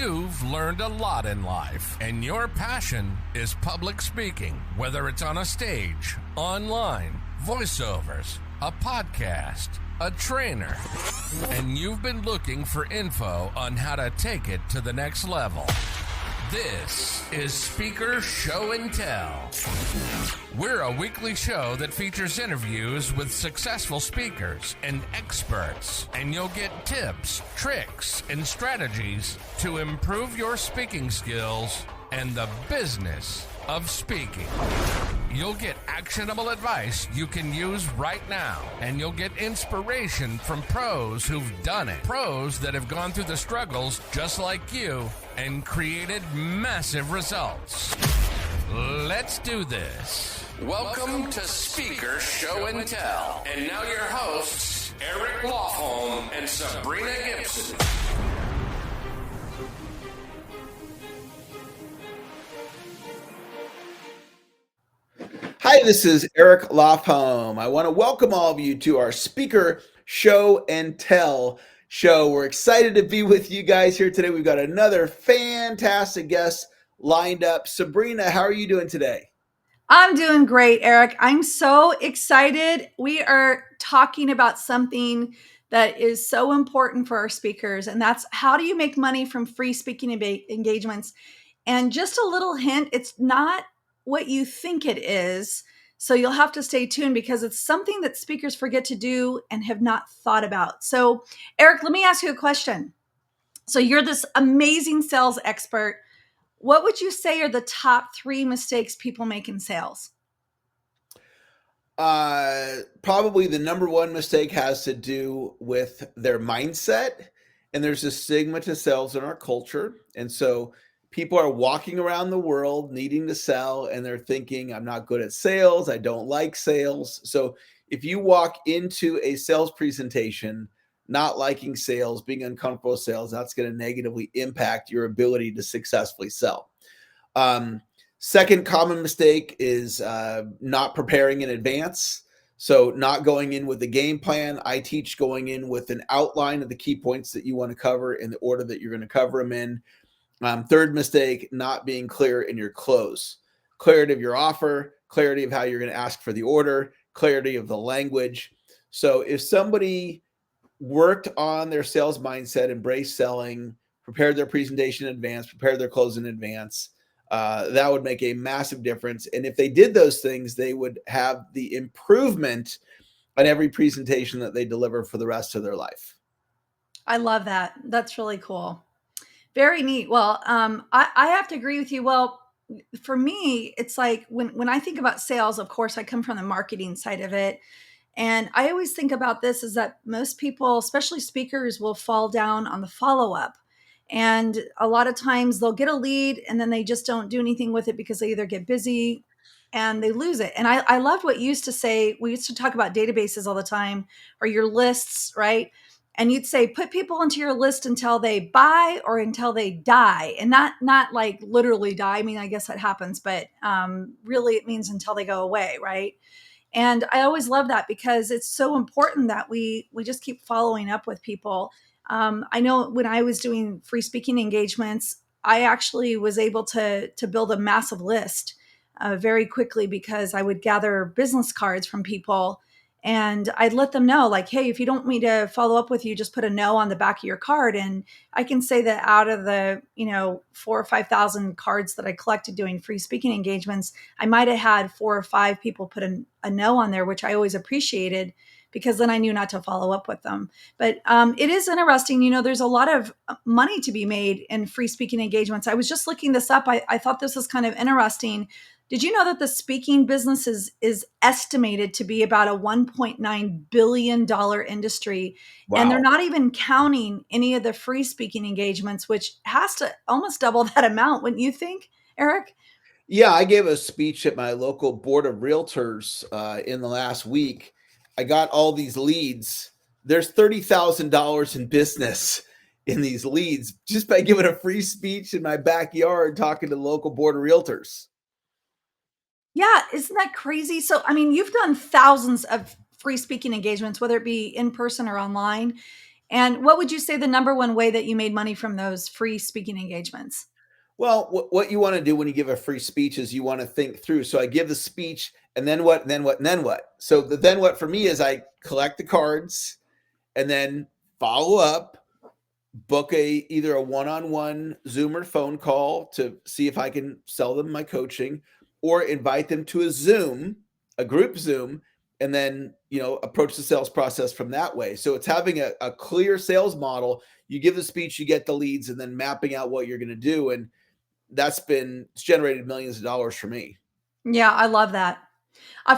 You've learned a lot in life, and your passion is public speaking, whether it's on a stage, online, voiceovers, a podcast, a trainer, and you've been looking for info on how to take it to the next level. This is Speaker Show and Tell. We're a weekly show that features interviews with successful speakers and experts, and you'll get tips, tricks, and strategies to improve your speaking skills and the business of speaking. You'll get actionable advice you can use right now, and you'll get inspiration from pros who've done it. Pros that have gone through the struggles just like you and created massive results. Let's do this. Welcome to Speaker Show and Tell. And now your hosts, Eric Lofholm and Sabrina Gibson. Hi, this is Eric Lofholm. I want to welcome all of you to our Speaker Show and Tell show. We're excited to be with you guys here today. We've got another fantastic guest lined up. Sabrina, how are you doing today? I'm doing great, Eric. I'm so excited. We are talking about something that is so important for our speakers, and that's how do you make money from free speaking engagements? And just a little hint, it's not what you think it is. So you'll have to stay tuned because it's something that speakers forget to do and have not thought about. So, Eric, let me ask you a question. So you're this amazing sales expert. What would you say are the top 3 mistakes people make in sales? Probably the number one mistake has to do with their mindset. And there's a stigma to sales in our culture. And so people are walking around the world needing to sell, and they're thinking, I'm not good at sales. I don't like sales. So if you walk into a sales presentation not liking sales, being uncomfortable with sales, that's going to negatively impact your ability to successfully sell. Second common mistake is not preparing in advance. So not going in with a game plan. I teach going in with an outline of the key points that you want to cover in the order that you're going to cover them in. Third mistake, not being clear in your close. Clarity of your offer, clarity of how you're going to ask for the order, clarity of the language. So if somebody worked on their sales mindset, embraced selling, prepared their presentation in advance, prepared their close in advance, that would make a massive difference. And if they did those things, they would have the improvement on every presentation that they deliver for the rest of their life. I love that. That's really cool. Very neat. Well, I have to agree with you. Well, for me, it's like when I think about sales, of course, I come from the marketing side of it. And I always think about this is that most people, especially speakers, will fall down on the follow-up. And a lot of times they'll get a lead and then they just don't do anything with it because they either get busy and they lose it. And I loved what you used to say. We used to talk about databases all the time, or your lists, right? And you'd say, put people into your list until they buy or until they die. And not like literally die. I mean, I guess that happens, but really it means until they go away, right? And I always love that because it's so important that we just keep following up with people. I know when I was doing free speaking engagements, I actually was able to build a massive list very quickly because I would gather business cards from people and I'd let them know like, hey, if you don't want me to follow up with you, just put a no on the back of your card. And I can say that out of the, 4,000 or 5,000 cards that I collected doing free speaking engagements, I might have had 4 or 5 people put a no on there, which I always appreciated because then I knew not to follow up with them. But it is interesting. There's a lot of money to be made in free speaking engagements. I was just looking this up. I thought this was kind of interesting. Did you know that the speaking business is estimated to be about a $1.9 billion industry? Wow. And they're not even counting any of the free speaking engagements, which has to almost double that amount, wouldn't you think, Eric? Yeah, I gave a speech at my local board of realtors in the last week. I got all these leads. There's $30,000 in business in these leads just by giving a free speech in my backyard talking to the local board of realtors. Yeah, isn't that crazy? So, I mean, you've done thousands of free speaking engagements, whether it be in person or online. And what would you say the number one way that you made money from those free speaking engagements? Well, what you want to do when you give a free speech is you want to think through. So I give the speech, and then what, and then what, and then what. So the then what for me is I collect the cards and then follow up, book either a one-on-one Zoom or phone call to see if I can sell them my coaching, or invite them to a group Zoom, and then approach the sales process from that way. So it's having a clear sales model. You give the speech, you get the leads, and then mapping out what you're going to do. And it's generated millions of dollars for me. Yeah, I love that.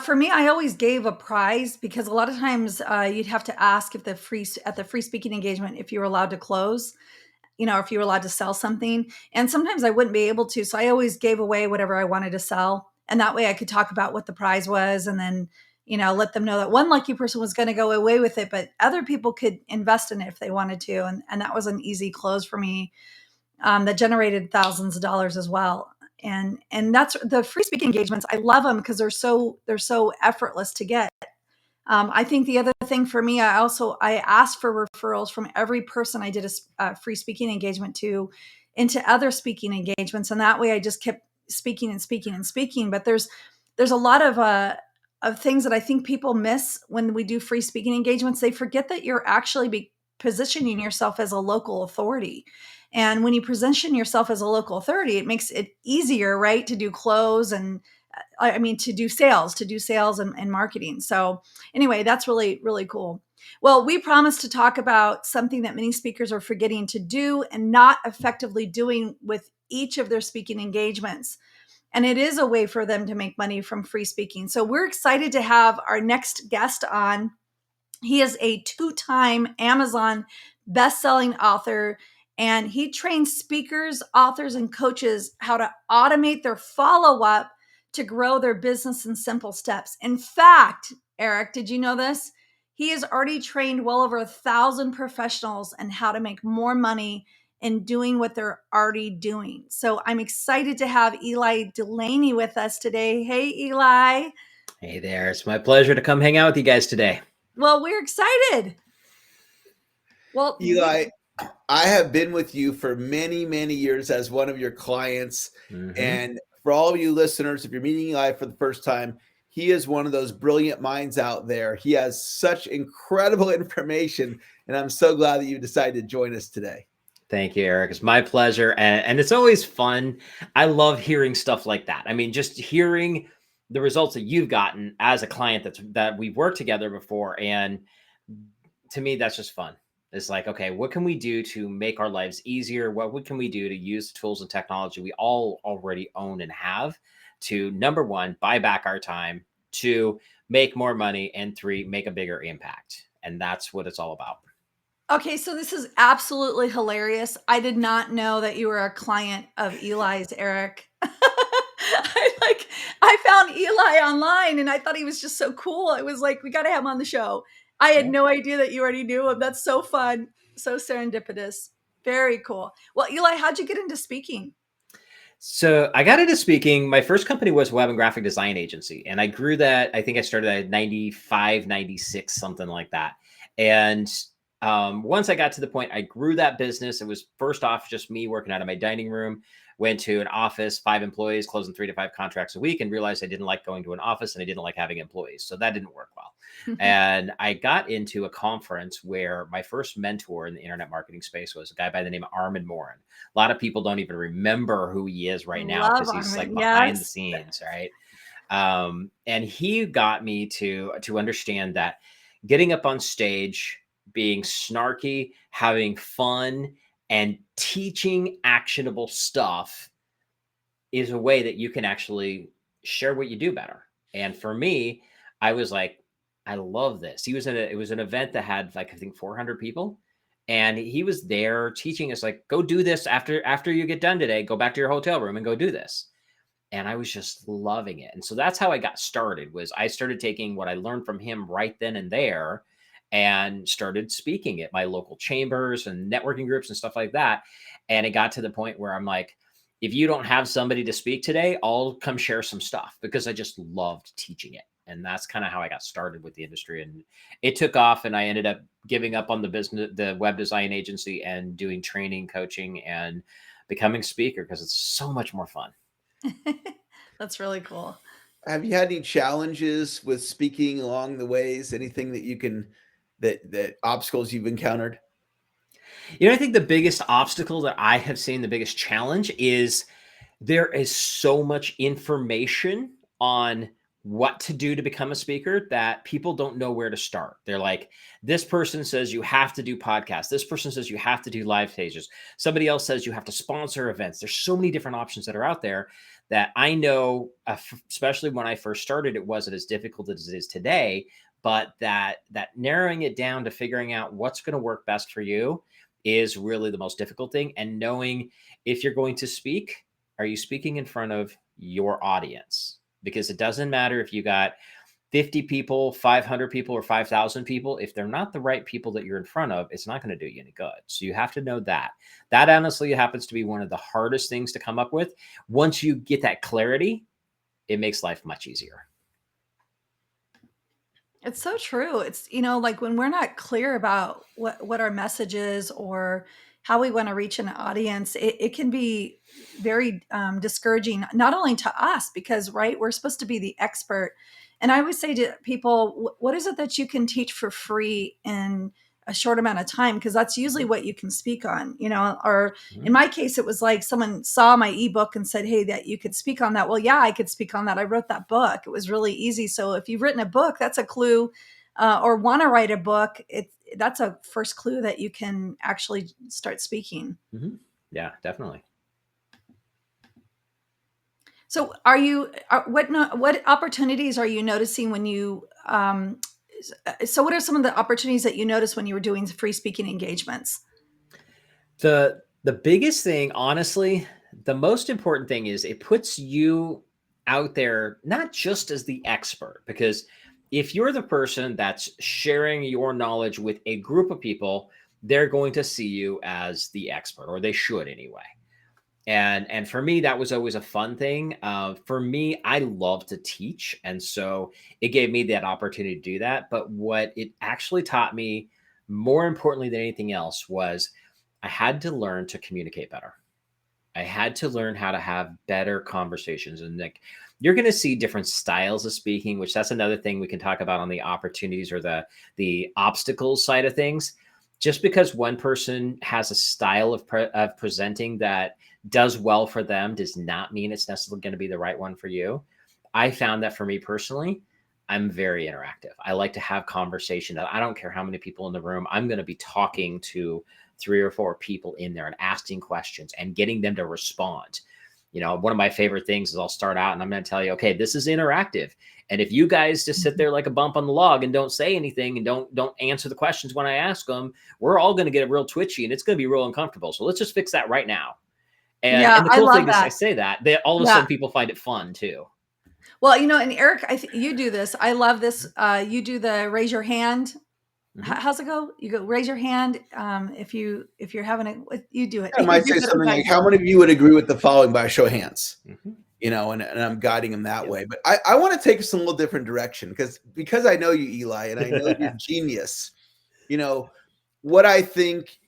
For me, I always gave a prize because a lot of times you'd have to ask at the free speaking engagement if you were allowed to close, if you were allowed to sell something. And sometimes I wouldn't be able to. So I always gave away whatever I wanted to sell. And that way I could talk about what the prize was and then, let them know that one lucky person was going to go away with it, but other people could invest in it if they wanted to. And that was an easy close for me that generated thousands of dollars as well. And that's the free speaking engagements. I love them because they're so effortless to get. I think the other thing for me, I asked for referrals from every person I did a free speaking engagement to into other speaking engagements, and that way I just kept speaking and speaking and speaking. But there's a lot of things that I think people miss when we do free speaking engagements. They forget that you're actually positioning yourself as a local authority. And when you position yourself as a local authority, it makes it easier, right, to do close and to do sales and marketing. So anyway, that's really, really cool. Well, we promised to talk about something that many speakers are forgetting to do and not effectively doing with each of their speaking engagements. And it is a way for them to make money from free speaking. So we're excited to have our next guest on. He is a 2-time Amazon best-selling author, and he trains speakers, authors, and coaches how to automate their follow-up to grow their business in simple steps. In fact, Eric, did you know this? He has already trained well over 1,000 professionals on how to make more money in doing what they're already doing. So I'm excited to have Ely Delaney with us today. Hey, Ely. Hey there. It's my pleasure to come hang out with you guys today. Well, we're excited. Well, Ely, I have been with you for many, many years as one of your clients. Mm-hmm. And for all of you listeners, if you're meeting Ely for the first time, he is one of those brilliant minds out there. He has such incredible information, and I'm so glad that you decided to join us today. Thank you, Eric. It's my pleasure. And it's always fun. I love hearing stuff like that. I mean, just hearing the results that you've gotten as a client that we've worked together before. And to me, that's just fun. It's like, okay, what can we do to make our lives easier? What can we do to use the tools and technology we all already own and have to, number one, buy back our time, 2, make more money, and 3, make a bigger impact. And that's what it's all about. Okay, so this is absolutely hilarious. I did not know that you were a client of Ely's, Eric. I found Ely online and I thought he was just so cool. It was like, we got to have him on the show. I had no idea that you already knew him. That's so fun. So serendipitous. Very cool. Well, Ely, how'd you get into speaking? So I got into speaking. My first company was web and graphic design agency. And I grew that. I think I started at 95, 96, something like that. And once I got to the point, I grew that business. It was first off just me working out of my dining room, went to an office, 5 employees, closing 3 to 5 contracts a week, and realized I didn't like going to an office and I didn't like having employees. So that didn't work well. And I got into a conference where my first mentor in the internet marketing space was a guy by the name of Armin Morin. A lot of people don't even remember who he is right now because he's like behind the scenes, right? And he got me to understand that getting up on stage, being snarky, having fun, and teaching actionable stuff is a way that you can actually share what you do better. And for me, I was like, I love this. It was an event that had like, I think 400 people. And he was there teaching us like, go do this after you get done today, go back to your hotel room and go do this. And I was just loving it. And so that's how I got started. Was I started taking what I learned from him right then and there and started speaking at my local chambers and networking groups and stuff like that. And it got to the point where I'm like, if you don't have somebody to speak today, I'll come share some stuff because I just loved teaching it. And that's kind of how I got started with the industry. And it took off, and I ended up giving up on the business, the web design agency, and doing training, coaching, and becoming a speaker because it's so much more fun. That's really cool. Have you had any challenges with speaking along the ways? Anything that you can, that obstacles you've encountered? I think the biggest obstacle that I have seen, the biggest challenge, is there is so much information on what to do to become a speaker that people don't know where to start. They're like, this person says you have to do podcasts. This person says you have to do live stages. Somebody else says you have to sponsor events. There's so many different options that are out there that I know, especially when I first started, it wasn't as difficult as it is today, but that narrowing it down to figuring out what's going to work best for you is really the most difficult thing. And knowing if you're going to speak, are you speaking in front of your audience? Because it doesn't matter if you got 50 people, 500 people, or 5,000 people. If they're not the right people that you're in front of, it's not going to do you any good. So you have to know that. That honestly happens to be one of the hardest things to come up with. Once you get that clarity, it makes life much easier. It's so true. It's, like when we're not clear about what our message is or how we want to reach an audience, it can be very discouraging, not only to us, because, right, we're supposed to be the expert. And I always say to people, what is it that you can teach for free in a short amount of time? Because that's usually what you can speak on, or in my case, it was like someone saw my ebook and said, hey, that you could speak on that. Well, yeah, I could speak on that. I wrote that book. It was really easy. So if you've written a book, that's a clue, or want to write a book. That's a first clue that you can actually start speaking. Mm-hmm. Yeah, definitely. So what opportunities are you noticing when you, so what are some of the opportunities that you noticed when you were doing free speaking engagements? The biggest thing, honestly, the most important thing is it puts you out there, not just as the expert, because if you're the person that's sharing your knowledge with a group of people, they're going to see you as the expert, or they should anyway. And for me, that was always a fun thing. For me, I love to teach. And so it gave me that opportunity to do that. But what it actually taught me, more importantly than anything else, was I had to learn to communicate better. I had to learn how to have better conversations. And like, you're going to see different styles of speaking, which that's another thing we can talk about on the opportunities or the obstacles side of things. Just because one person has a style of presenting that does well for them does not mean it's necessarily going to be the right one for you. I found that for me personally, I'm very interactive. I like to have conversation. I don't care how many people in the room. I'm going to be talking to 3 or 4 people in there and asking questions and getting them to respond. One of my favorite things is I'll start out and I'm going to tell you, okay, this is interactive. And if you guys just sit there like a bump on the log and don't say anything and don't answer the questions when I ask them, we're all going to get real twitchy and it's going to be real uncomfortable. So let's just fix that right now. And the cool thing is I say that, all of a sudden people find it fun too. Well, and Eric, you do this. I love this. You do the raise your hand. Mm-hmm. How's it go? You go raise your hand. If you're having you do it. I might say something like, how many of you would agree with the following by a show of hands? Mm-hmm. And I'm guiding them that way. But I want to take us in a little different direction because I know you, Eli, and I know you're genius. What I think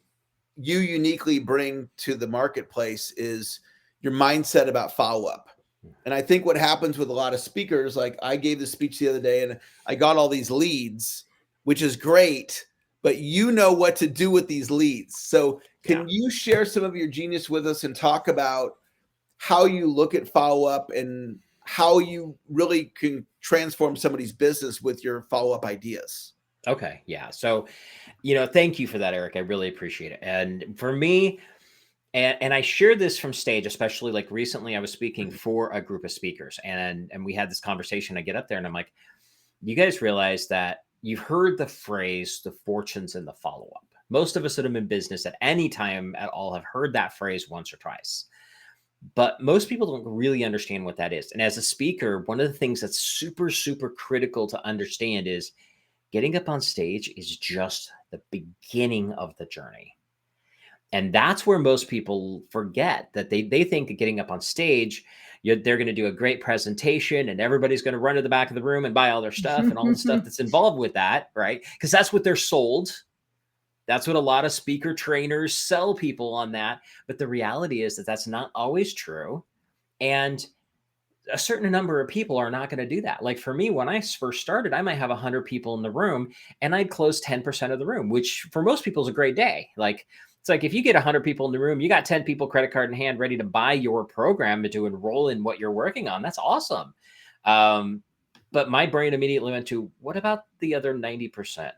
you uniquely bring to the marketplace is your mindset about follow-up. And I think what happens with a lot of speakers, like I gave the speech the other day and I got all these leads, which is great, but you know what to do with these leads. So can you share some of your genius with us and talk about how you look at follow-up and how you really can transform somebody's business with your follow-up ideas? Okay. Yeah. So, thank you for that, Eric. I really appreciate it. And for me, and I share this from stage, especially like recently I was speaking for a group of speakers and we had this conversation. I get up there and I'm like, you guys realize that you've heard the phrase, the fortunes in the follow-up. Most of us that have been in business at any time at all have heard that phrase once or twice. But most people don't really understand what that is. And as a speaker, one of the things that's super, super critical to understand is getting up on stage is just the beginning of the journey. And that's where most people forget that they think of getting up on stage, they're going to do a great presentation and everybody's going to run to the back of the room and buy all their stuff and all the stuff that's involved with that, right? Because that's what they're sold. That's what a lot of speaker trainers sell people on that. But the reality is that that's not always true. And a certain number of people are not going to do that. Like for me, when I first started, I might have 100 people in the room and I'd close 10% of the room, which for most people is a great day. Like it's like if you get 100 people in the room, you got 10 people credit card in hand ready to buy your program and to enroll in what you're working on. That's awesome. But my brain immediately went to, what about the other 90%?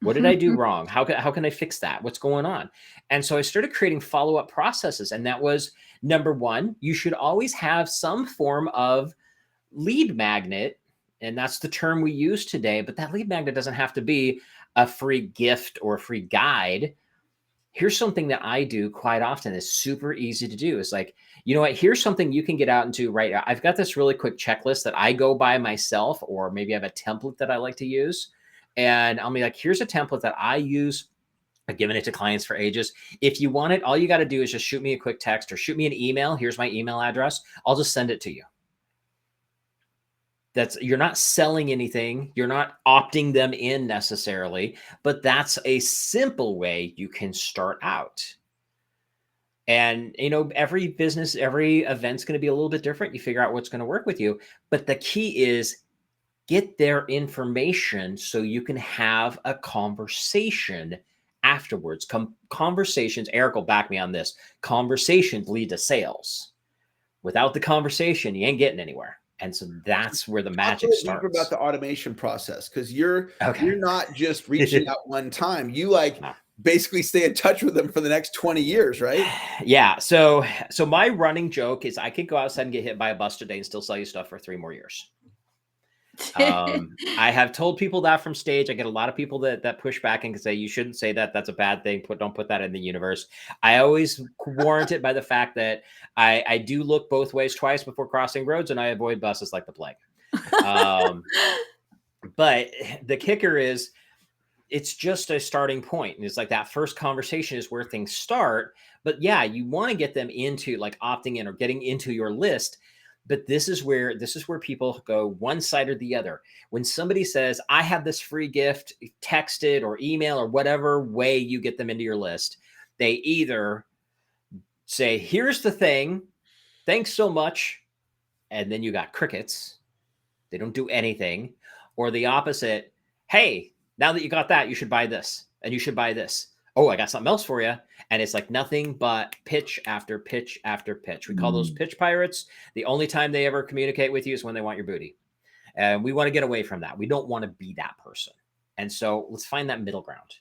What did I do wrong? How can I fix that? What's going on? And so I started creating follow-up processes. And that was number one, you should always have some form of lead magnet. And that's the term we use today. But that lead magnet doesn't have to be a free gift or a free guide. Here's something that I do quite often. It's super easy to do. It's like, you know what? Here's something you can get out into right now. I've got this really quick checklist that I go by myself, or maybe I have a template that I like to use. And I'll be like, here's a template that I use. I've given it to clients for ages. If you want it, all you got to do is just shoot me a quick text or shoot me an email. Here's my email address. I'll just send it to you. You're not selling anything. You're not opting them in necessarily, but that's a simple way you can start out. And, every business, every event's going to be a little bit different. You figure out what's going to work with you. But the key is, get their information so you can have a conversation afterwards. Conversations, Eric will back me on this. Conversations lead to sales. Without the conversation, you ain't getting anywhere. And so that's where the magic starts. About the automation process, because you're not just reaching out one time. You basically stay in touch with them for the next 20 years, right? Yeah. So my running joke is I could go outside and get hit by a bus today and still sell you stuff for 3 more years. I have told people that from stage. I get a lot of people that push back and can say, you shouldn't say that. That's a bad thing. Don't put that in the universe. I always warrant it by the fact that I do look both ways twice before crossing roads, and I avoid buses like the plague. But the kicker is, it's just a starting point. And it's like that first conversation is where things start. But yeah, you want to get them into like opting in or getting into your list. But this is where people go one side or the other. When somebody says, I have this free gift, text it or email or whatever way you get them into your list, they either say, here's the thing, thanks so much, and then you got crickets. They don't do anything. Or the opposite, hey, now that you got that, you should buy this, and you should buy this. Oh, I got something else for you. And it's like nothing but pitch after pitch after pitch. We call those pitch pirates. The only time they ever communicate with you is when they want your booty. And we want to get away from that. We don't want to be that person. And so let's find that middle ground.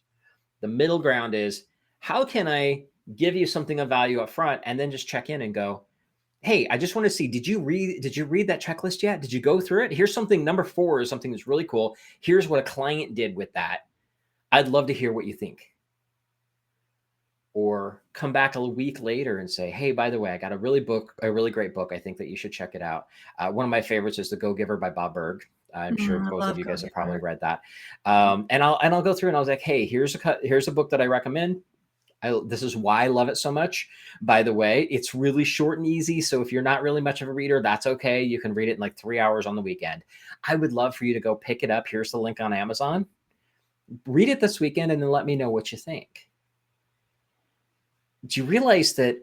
The middle ground is, how can I give you something of value up front and then just check in and go, hey, I just want to see, did you read that checklist yet? Did you go through it? Here's something, number 4 is something that's really cool. Here's what a client did with that. I'd love to hear what you think. Or come back a week later and say, hey, by the way, I got a really great book. I think that you should check it out. One of my favorites is The Go-Giver by Bob Berg. I'm sure both of you guys have probably read that. And I'll go through and I was like, hey, here's a book that I recommend. This is why I love it so much. By the way, it's really short and easy. So if you're not really much of a reader, that's okay. You can read it in like 3 hours on the weekend. I would love for you to go pick it up. Here's the link on Amazon. Read it this weekend and then let me know what you think. Do you realize that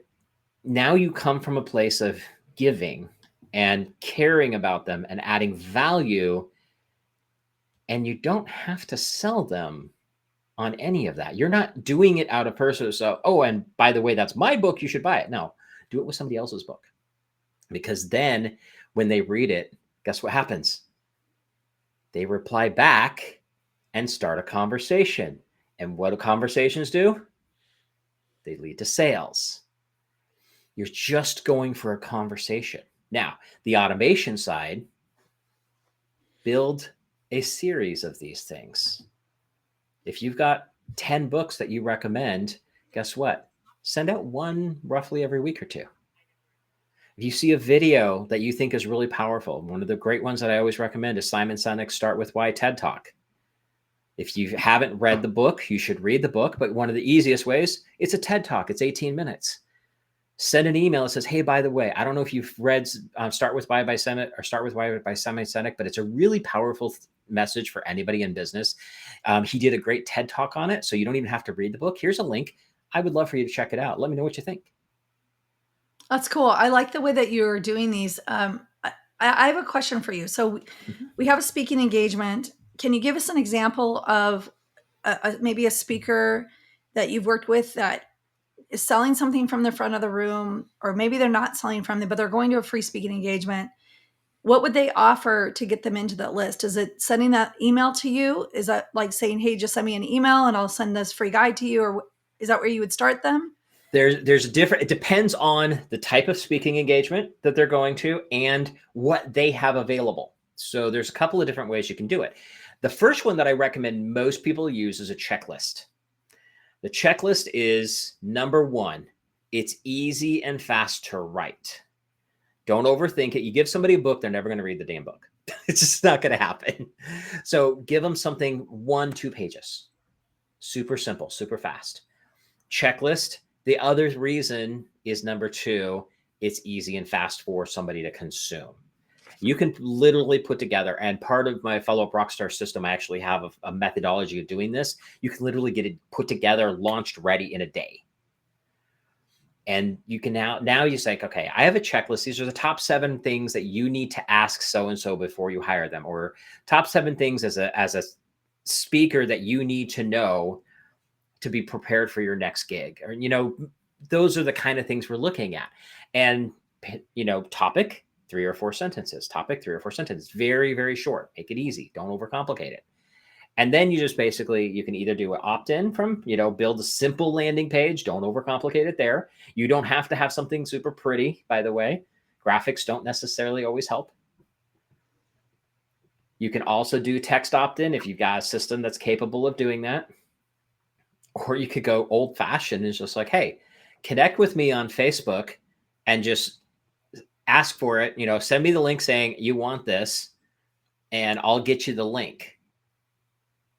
now you come from a place of giving and caring about them and adding value, and you don't have to sell them on any of that? You're not doing it out of person. So, oh, and by the way, that's my book. You should buy it. No, do it with somebody else's book. Because then when they read it, guess what happens? They reply back and start a conversation. And what do conversations do? They lead to sales. You're just going for a conversation. Now, the automation side, build a series of these things. If you've got 10 books that you recommend, guess what? Send out one roughly every week or two. If you see a video that you think is really powerful, one of the great ones that I always recommend is Simon Sinek's Start With Why TED Talk. If you haven't read the book, you should read the book. But one of the easiest ways, it's a TED Talk. It's 18 minutes. Send an email that says, hey, by the way, I don't know if you've read Start With Why by Simon or Start With Why by Simon Sinek, but it's a really powerful message for anybody in business. He did a great TED Talk on it, so you don't even have to read the book. Here's a link. I would love for you to check it out. Let me know what you think. That's cool. I like the way that you're doing these. I have a question for you. So we have a speaking engagement. Can you give us an example of maybe a speaker that you've worked with that is selling something from the front of the room, or maybe they're not selling from them, but they're going to a free speaking engagement? What would they offer to get them into that list? Is it sending that email to you? Is that like saying, hey, just send me an email and I'll send this free guide to you? Or is that where you would start them? There's a different, it depends on the type of speaking engagement that they're going to and what they have available. So there's a couple of different ways you can do it. The first one that I recommend most people use is a checklist. The checklist is number one. It's easy and fast to write. Don't overthink it. You give somebody a book, they're never going to read the damn book. It's just not going to happen. So give them something 1-2 pages. Super simple, super fast. Checklist. The other reason is number two, it's easy and fast for somebody to consume. You can literally put together, and part of my Follow Up Rockstar system, I actually have a methodology of doing this. You can literally get it put together, launched, ready in a day. And you can now you say, okay, I have a checklist. These are the top 7 things that you need to ask so-and-so before you hire them, or top 7 things as a speaker that you need to know to be prepared for your next gig. Or, those are the kind of things we're looking at. And, topic, 3 or 4 sentences, topic, 3 or 4 sentences, very, very short, make it easy. Don't overcomplicate it. And then you just basically, you can either do an opt-in from, build a simple landing page. Don't overcomplicate it there. You don't have to have something super pretty, by the way. Graphics don't necessarily always help. You can also do text opt-in if you've got a system that's capable of doing that. Or you could go old fashioned. It's just like, hey, connect with me on Facebook and just ask for it. Send me the link saying you want this and I'll get you the link.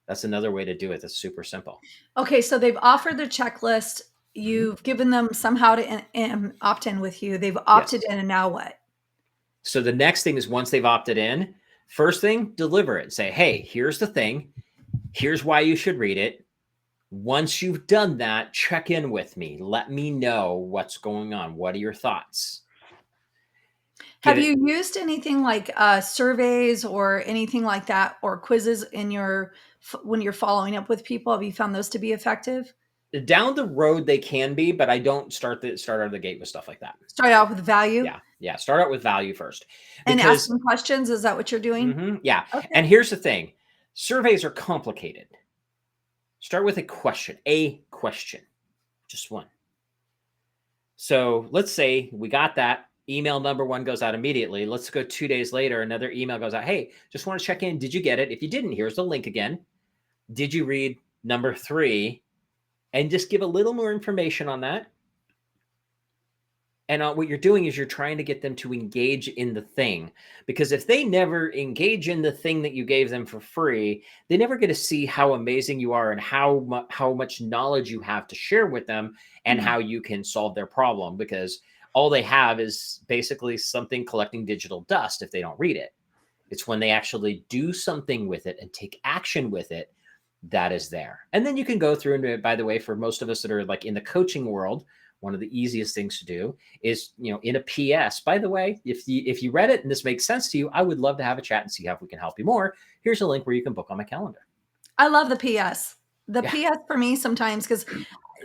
That's another way to do it. That's super simple. Okay. So they've offered the checklist. You've given them somehow to opt in with you. They've opted in, and now what? So the next thing is, once they've opted in, first thing, deliver it. Say, hey, here's the thing. Here's why you should read it. Once you've done that, check in with me. Let me know what's going on. What are your thoughts? Have you used anything like surveys or anything like that, or quizzes when you're following up with people? Have you found those to be effective? Down the road, they can be, but I don't start out of the gate with stuff like that. Start out with value? Yeah. Start out with value first. And ask them questions? Is that what you're doing? Mm-hmm, yeah. Okay. And here's the thing. Surveys are complicated. Start with a question, just one. So let's say we got that. Email number 1 goes out immediately. Let's go 2 days later. Another email goes out. Hey, just want to check in. Did you get it? If you didn't, here's the link again. Did you read number 3? And just give a little more information on that. And what you're doing is you're trying to get them to engage in the thing. Because if they never engage in the thing that you gave them for free, they never get to see how amazing you are and how much knowledge you have to share with them and how you can solve their problem. Because all they have is basically something collecting digital dust if they don't read it. It's when they actually do something with it and take action with it that is there. And then you can go through, and by the way, for most of us that are like in the coaching world, one of the easiest things to do is, in a PS, by the way, if you read it and this makes sense to you, I would love to have a chat and see how we can help you more. Here's a link where you can book on my calendar. I love the PS. PS for me sometimes, because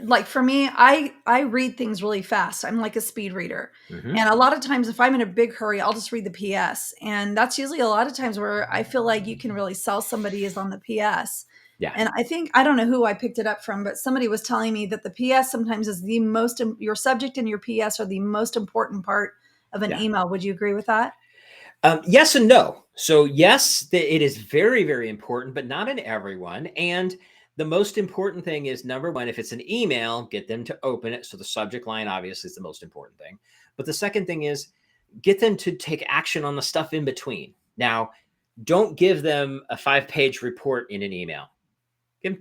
like for me, I read things really fast. I'm like a speed reader. And a lot of times if I'm in a big hurry, I'll just read the PS. And that's usually a lot of times where I feel like you can really sell somebody is on the PS. Yeah. And I don't know who I picked it up from, but somebody was telling me that the PS sometimes is your subject and your PS are the most important part of an email. Would you agree with that? Yes and no. So yes, it is very, very important, but not in everyone. And the most important thing is, number one, if it's an email, get them to open it. So the subject line obviously is the most important thing. But the second thing is get them to take action on the stuff in between. Now, don't give them a 5-page report in an email. Give them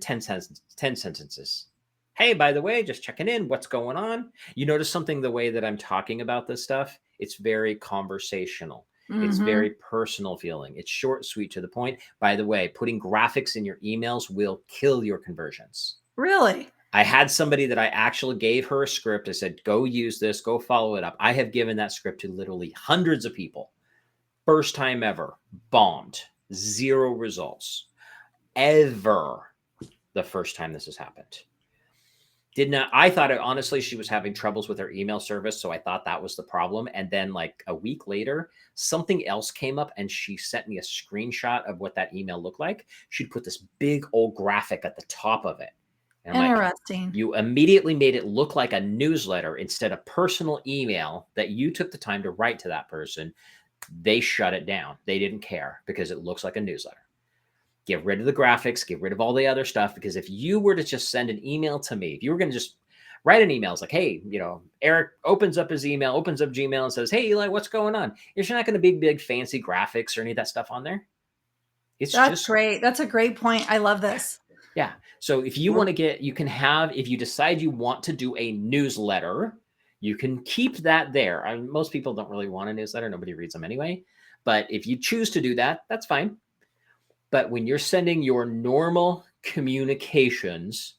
10 sentences. Hey, by the way, just checking in. What's going on? You notice something the way that I'm talking about this stuff? It's very conversational. It's very personal feeling. It's short, sweet, to the point. By the way, putting graphics in your emails will kill your conversions. Really? I had somebody that I actually gave her a script. I said, go use this, go follow it up. I have given that script to literally hundreds of people. First time ever, bombed, 0 results ever. The first time this has happened. I thought honestly she was having troubles with her email service. So I thought that was the problem. And then like a week later, something else came up and she sent me a screenshot of what that email looked like. She'd put this big old graphic at the top of it. And I'm Interesting. like, you immediately made it look like a newsletter instead of personal email that you took the time to write to that person. They shut it down. They didn't care because it looks like a newsletter. Get rid of the graphics, get rid of all the other stuff. Because if you were to just send an email to me, if you were going to just write an email, it's like, hey, Eric opens up his email, opens up Gmail and says, hey, Eli, what's going on? You're not going to be big fancy graphics or any of that stuff on there. That's great. That's a great point. I love this. Yeah. So if you want to you can have, if you decide you want to do a newsletter, you can keep that there. Most people don't really want a newsletter. Nobody reads them anyway. But if you choose to do that, that's fine. But when you're sending your normal communications,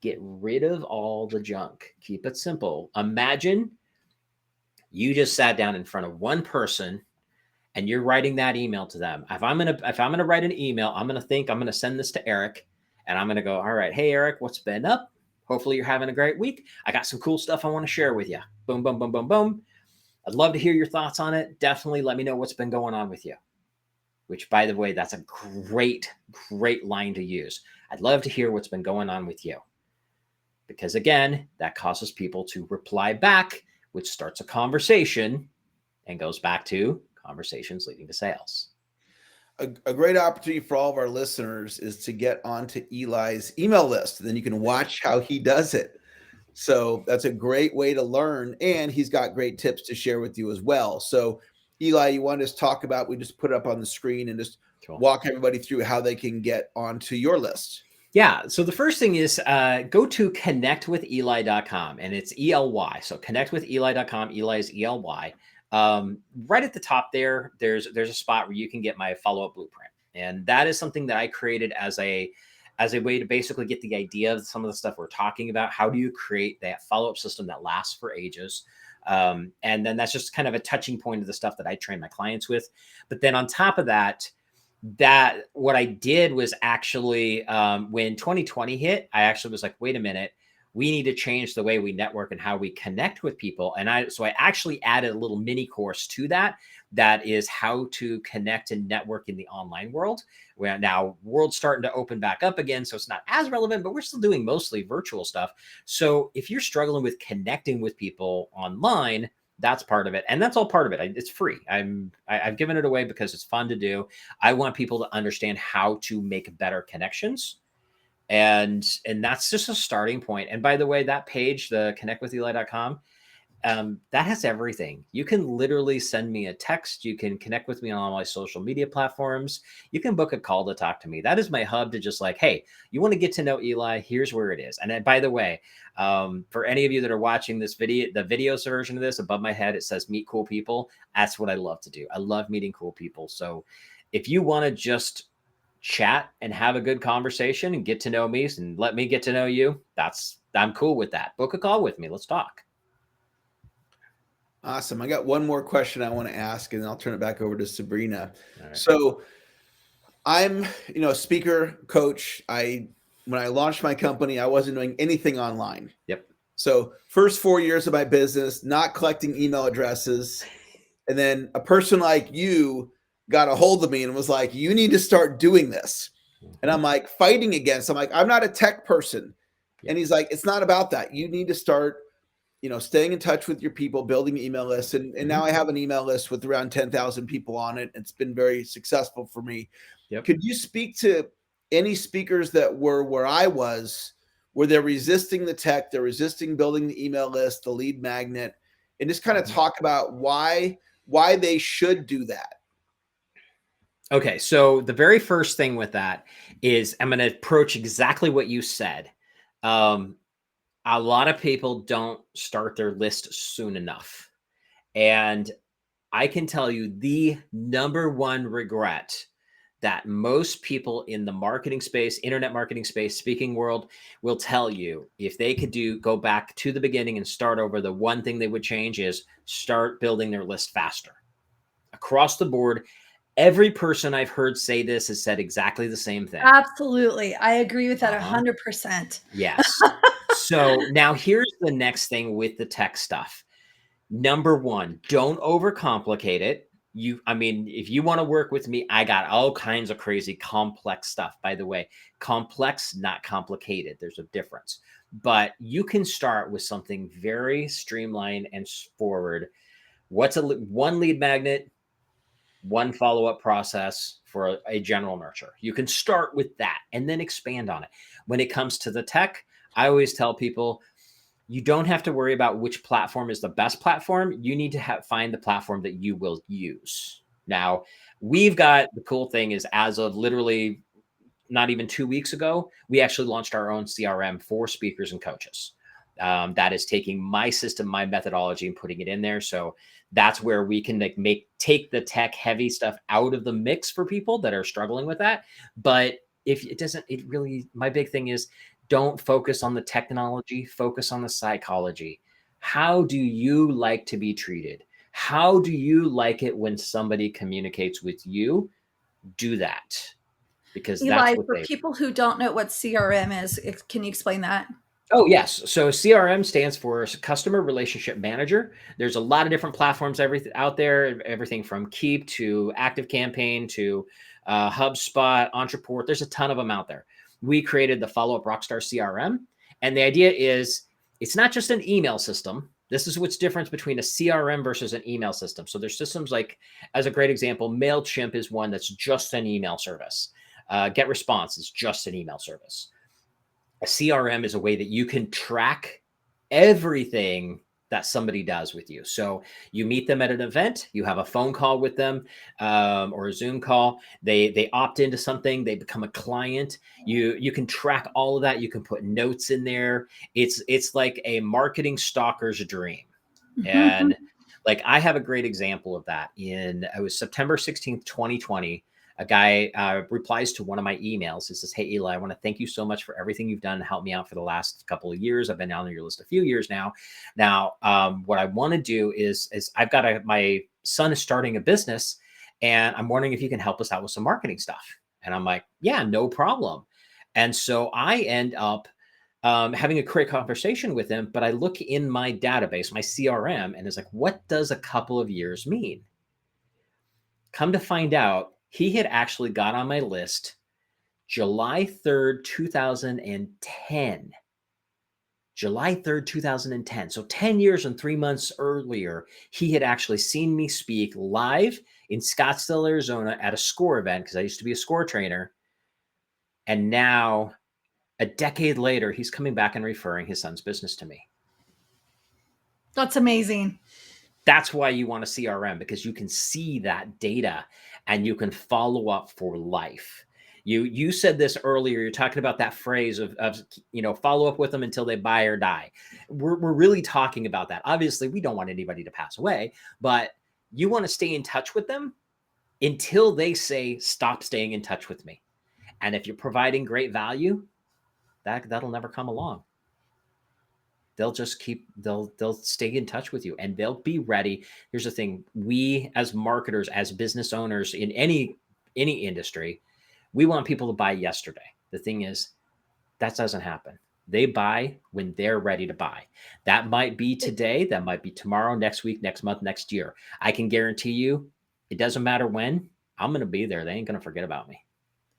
get rid of all the junk. Keep it simple. Imagine you just sat down in front of one person and you're writing that email to them. If I'm gonna write an email, I'm gonna send this to Eric, and I'm gonna go, all right, hey Eric, what's been up? Hopefully you're having a great week. I got some cool stuff I want to share with you. Boom, boom, boom, boom, boom. I'd love to hear your thoughts on it. Definitely let me know what's been going on with you. Which, by the way, that's a great, great line to use. I'd love to hear what's been going on with you. Because again, that causes people to reply back, which starts a conversation and goes back to conversations leading to sales. A great opportunity for all of our listeners is to get onto Eli's email list. Then you can watch how he does it. So that's a great way to learn. And he's got great tips to share with you as well. So Eli, you want to just talk about, we just put it up on the screen and just walk everybody through how they can get onto your list. Yeah. So the first thing is go to connectwithely.com, and it's ELY. So connectwithely.com. Eli is ELY. Right at the top there, there's a spot where you can get my follow-up blueprint. And that is something that I created as a way to basically get the idea of some of the stuff we're talking about. How do you create that follow-up system that lasts for ages? And then that's just kind of a touching point of the stuff that I train my clients with. But then on top of that what I did was actually, when 2020 hit, I actually was like, wait a minute, we need to change the way we network and how we connect with people. And so I actually added a little mini course to that is how to connect and network in the online world. Where now world's starting to open back up again, so it's not as relevant, but we're still doing mostly virtual stuff. So if you're struggling with connecting with people online, that's part of it. And that's all part of it. It's free. I've given it away because it's fun to do. I want people to understand how to make better connections. And that's just a starting point. And by the way, that page, the connectwithely.com, that has everything. You can literally send me a text. You can connect with me on all my social media platforms. You can book a call to talk to me. That is my hub to just like, hey, you want to get to know Eli? Here's where it is. And then, by the way, for any of you that are watching this video, the videos version of this, above my head, it says meet cool people. That's what I love to do. I love meeting cool people. So if you want to just chat and have a good conversation and get to know me and let me get to know you, I'm cool with that. Book a call with me. Let's talk. Awesome. I got one more question I want to ask, and I'll turn it back over to Sabrina. Right. So I'm, a speaker, coach. When I launched my company, I wasn't doing anything online. Yep. So first 4 years of my business, not collecting email addresses. And then a person like you got a hold of me and was like, you need to start doing this. And I'm like fighting against, I'm not a tech person. Yep. And he's like, it's not about that. You need to start staying in touch with your people, building email lists. And now I have an email list with around 10,000 people on it. It's been very successful for me. Yep. Could you speak to any speakers that were where I was, where they're resisting the tech, they're resisting building the email list, the lead magnet, and just kind of talk about why they should do that? Okay, so the very first thing with that is I'm going to approach exactly what you said. Um, a lot of people don't start their list soon enough. And I can tell you the number one regret that most people in the marketing space, internet marketing space, speaking world will tell you if they could go back to the beginning and start over, the one thing they would change is start building their list faster. Across the board, every person I've heard say this has said exactly the same thing. Absolutely. I agree with that Uh-huh. 100%. Yes. So now here's the next thing with the tech stuff. Number one, don't overcomplicate it. If you want to work with me, I got all kinds of crazy complex stuff. By the way, complex, not complicated. There's a difference. But you can start with something very streamlined and forward. What's one lead magnet, one follow-up process for a general nurture? You can start with that and then expand on it. When it comes to the tech, I always tell people, you don't have to worry about which platform is the best platform. You need to find the platform that you will use. Now, we've got, the cool thing is, as of literally not even 2 weeks ago, we actually launched our own CRM for speakers and coaches. That is taking my system, my methodology, and putting it in there. So that's where we can take the tech heavy stuff out of the mix for people that are struggling with that. But if it doesn't, my big thing is, don't focus on the technology, focus on the psychology. How do you like to be treated? How do you like it when somebody communicates with you? Do that, because that's Eli, what for they. people who don't know what CRM is, can you explain that? Oh, yes. So CRM stands for Customer Relationship Manager. There's a lot of different platforms out there, everything from Keep to ActiveCampaign to HubSpot, Entreport. There's a ton of them out there. We created the Follow Up Rockstar CRM. And the idea is, it's not just an email system. This is what's different between a CRM versus an email system. So there's systems like, as a great example, MailChimp is one that's just an email service. GetResponse is just an email service. A CRM is a way that you can track everything that somebody does with you. So you meet them at an event, you have a phone call with them, or a Zoom call. They opt into something, they become a client. You can track all of that. You can put notes in there. It's like a marketing stalker's dream. And like, I have a great example of that. It was September 16th, 2020. A guy replies to one of my emails. He says, "Hey, Eli, I want to thank you so much for everything you've done to help me out for the last couple of years. I've been on your list a few years now. Now, what I want to do is I've got my son is starting a business, and I'm wondering if you can help us out with some marketing stuff." And I'm like, "Yeah, no problem." And so I end up having a great conversation with him, but I look in my database, my CRM, and it's like, what does a couple of years mean? Come to find out, he had actually got on my list July 3rd, 2010. July 3rd, 2010. So 10 years and 3 months earlier, he had actually seen me speak live in Scottsdale, Arizona at a SCORE event, because I used to be a SCORE trainer. And now, a decade later, he's coming back and referring his son's business to me. That's amazing. That's why you want a CRM, because you can see that data and you can follow up for life. You said this earlier. You're talking about that phrase of follow up with them until they buy or die. We're really talking about that. Obviously, we don't want anybody to pass away, but you want to stay in touch with them until they say, "Stop staying in touch with me." And if you're providing great value, that'll never come along. They'll just they'll stay in touch with you, and they'll be ready. Here's the thing. We, as marketers, as business owners in any industry, we want people to buy yesterday. The thing is, that doesn't happen. They buy when they're ready to buy. That might be today, that might be tomorrow, next week, next month, next year. I can guarantee you, it doesn't matter when, I'm going to be there. They ain't going to forget about me.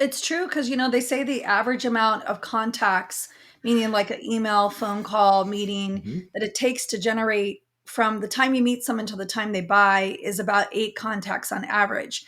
It's true, because they say the average amount of contacts, meaning like an email, phone call, meeting, that it takes to generate from the time you meet someone till the time they buy is about 8 contacts on average.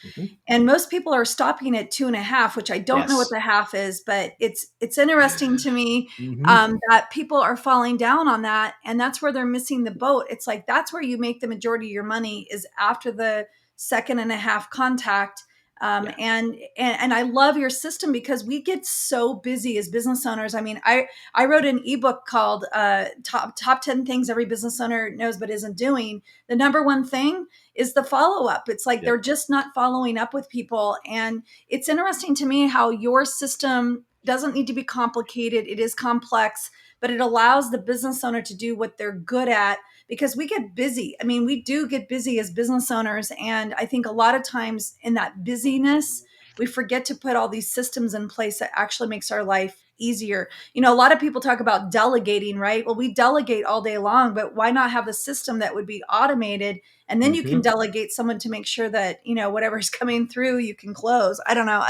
And most people are stopping at 2.5, which I don't know what the half is, but it's interesting to me that people are falling down on that, and that's where they're missing the boat. It's like, that's where you make the majority of your money, is after the 2.5 contact. And I love your system because we get so busy as business owners. I mean, I wrote an ebook called top 10 things every business owner knows but isn't doing. The number one thing is the follow-up. It's like they're just not following up with people. And it's interesting to me how your system doesn't need to be complicated. It is complex, but it allows the business owner to do what they're good at, because we get busy. I mean, we do get busy as business owners. And I think a lot of times in that busyness, we forget to put all these systems in place that actually makes our life easier. You know, a lot of people talk about delegating, right? Well, we delegate all day long, but why not have a system that would be automated? And then you can delegate someone to make sure that, you know, whatever's coming through, you can close. I don't know.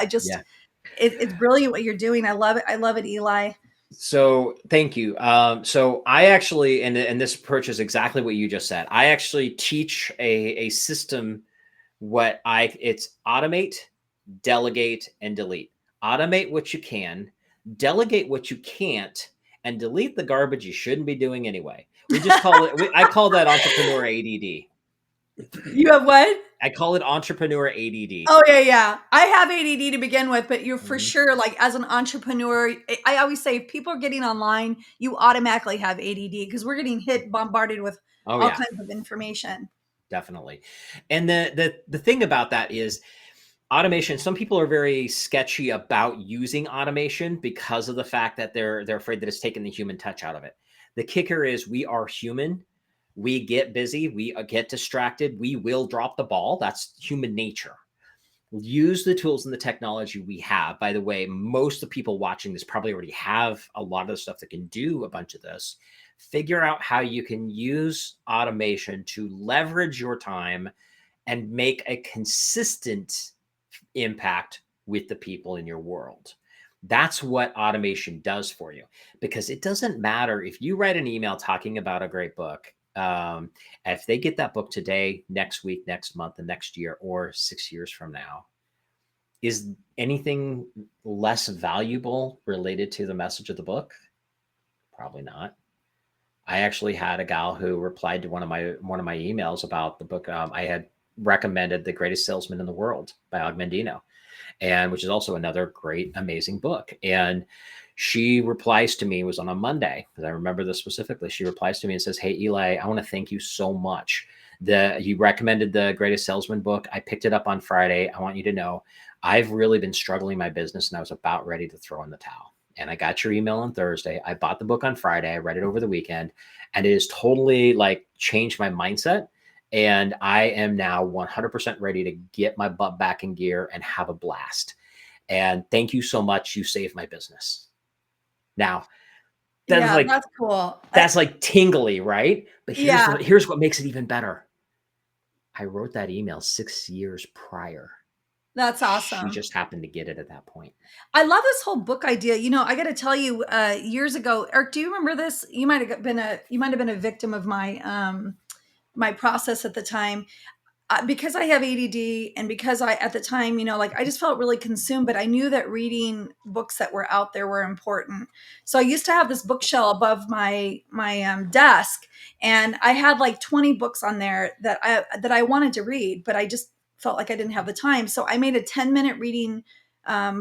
It's brilliant what you're doing. I love it. I love it, Eli. So thank you. So I actually, and this approach is exactly what you just said. I actually teach a system. It's automate, delegate, and delete. Automate what you can, delegate what you can't, and delete the garbage you shouldn't be doing anyway. We just call it. I call that entrepreneur ADD. You have what? I call it entrepreneur ADD. Oh yeah. I have ADD to begin with, but you're for sure, like, as an entrepreneur, I always say if people are getting online, you automatically have ADD because we're getting bombarded with all kinds of information. Definitely. And the thing about that is automation. Some people are very sketchy about using automation because of the fact that they're afraid that it's taking the human touch out of it. The kicker is we are human. We get busy. We get distracted. We will drop the ball. That's human nature. Use the tools and the technology we have. By the way, most of the people watching this probably already have a lot of the stuff that can do a bunch of this. Figure out how you can use automation to leverage your time and make a consistent impact with the people in your world. That's what automation does for you, because it doesn't matter if you write an email talking about a great book. If they get that book today, next week, next month, the next year, or 6 years from now, is anything less valuable related to the message of the book? Probably not. I actually had a gal who replied to one of my emails about the book. I had recommended The Greatest Salesman in the World by Og Mandino, and which is also another great, amazing book. And she replies to me, it was on a Monday, because I remember this specifically. She replies to me and says, "Hey, Eli, I want to thank you so much. You recommended The Greatest Salesman book. I picked it up on Friday. I want you to know I've really been struggling in my business, and I was about ready to throw in the towel. And I got your email on Thursday. I bought the book on Friday. I read it over the weekend, and it has totally like changed my mindset. And I am now 100% ready to get my butt back in gear and have a blast. And thank you so much. You saved my business." Now, that's cool. That's like tingly, right? But here's what makes it even better. I wrote that email 6 years prior. That's awesome. She just happened to get it at that point. I love this whole book idea. You know, I got to tell you, years ago, Eric, do you remember this? You might have been a victim of my my process at the time. Because I have ADD, and because at the time, you know, like, I just felt really consumed, but I knew that reading books that were out there were important. So I used to have this bookshelf above my desk, and I had like 20 books on there that I wanted to read, but I just felt like I didn't have the time. So I made a 10-minute reading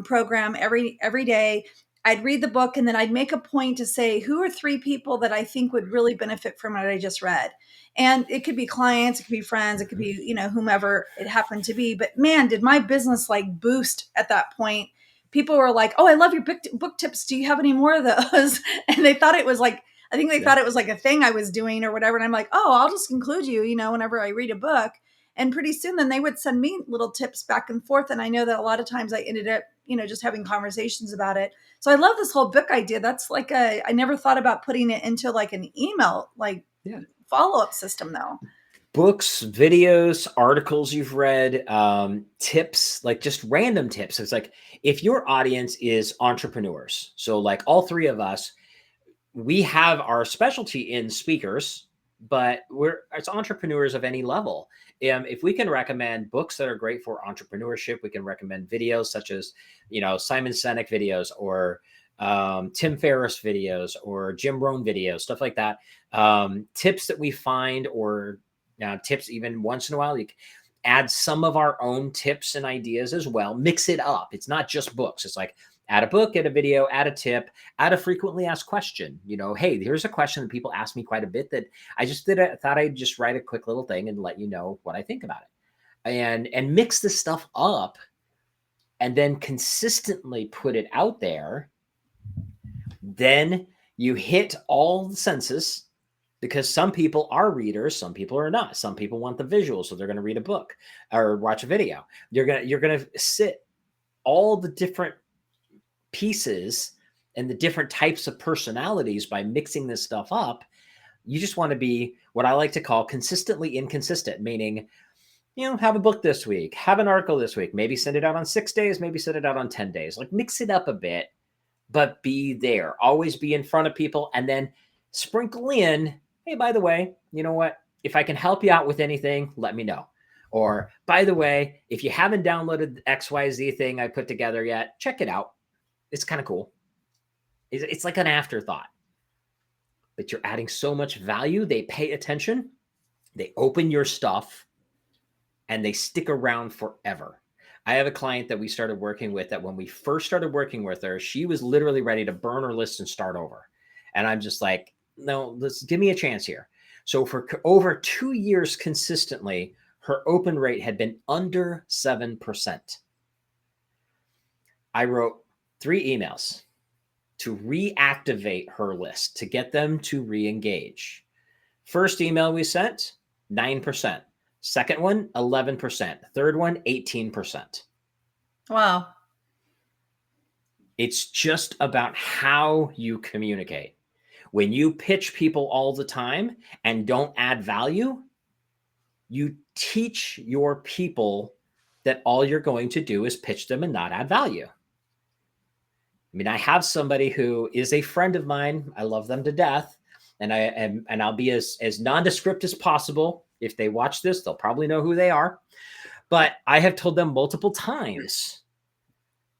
program every day. I'd read the book, and then I'd make a point to say, who are 3 people that I think would really benefit from what I just read? And it could be clients, it could be friends, it could be, you know, whomever it happened to be. But man, did my business like boost at that point. People were like, "Oh, I love your book tips. Do you have any more of those?" And they thought it was like, I think they thought it was like a thing I was doing or whatever. And I'm like, "Oh, I'll just include you, you know, whenever I read a book." And pretty soon then they would send me little tips back and forth. And I know that a lot of times I ended up, you know, just having conversations about it. So I love this whole book idea. That's like I never thought about putting it into like an email, like follow-up system though. Books, videos, articles you've read, tips, like just random tips. It's like, if your audience is entrepreneurs, so like all 3 of us, we have our specialty in speakers, but it's entrepreneurs of any level. If we can recommend books that are great for entrepreneurship, we can recommend videos such as, you know, Simon Sinek videos, or Tim Ferriss videos, or Jim Rohn videos, stuff like that. Tips that we find, or tips even once in a while. add some of our own tips and ideas as well. Mix it up. It's not just books. It's like add a book, add a video, add a tip, add a frequently asked question. Hey, here's a question that people ask me quite a bit that I just thought I'd just write a quick little thing and let you know what I think about it. And mix this stuff up and then consistently put it out there. Then you hit all the senses, because some people are readers, some people are not. Some people want the visuals, so they're going to read a book or watch a video. You're going to sit all the different pieces and the different types of personalities by mixing this stuff up. You just want to be what I like to call consistently inconsistent, meaning, have a book this week, have an article this week, maybe send it out on 6 days, maybe send it out on 10 days, like mix it up a bit, but be there, always be in front of people, and then sprinkle in, hey, by the way, you know what? If I can help you out with anything, let me know. Or, by the way, if you haven't downloaded the XYZ thing I put together yet, check it out. It's kind of cool. It's like an afterthought. But you're adding so much value. They pay attention. They open your stuff. And they stick around forever. I have a client that we started working with that when we first started working with her, she was literally ready to burn her list and start over. And I'm just like, no, let's give me a chance here. So for over 2 years consistently, her open rate had been under 7%. I wrote 3 emails to reactivate her list, to get them to re-engage. First email we sent, 9%. Second one, 11%. Third one, 18%. Wow. It's just about how you communicate. When you pitch people all the time and don't add value, you teach your people that all you're going to do is pitch them and not add value. I mean, I have somebody who is a friend of mine. I love them to death. And I'll be as nondescript as possible. If they watch this, they'll probably know who they are. But I have told them multiple times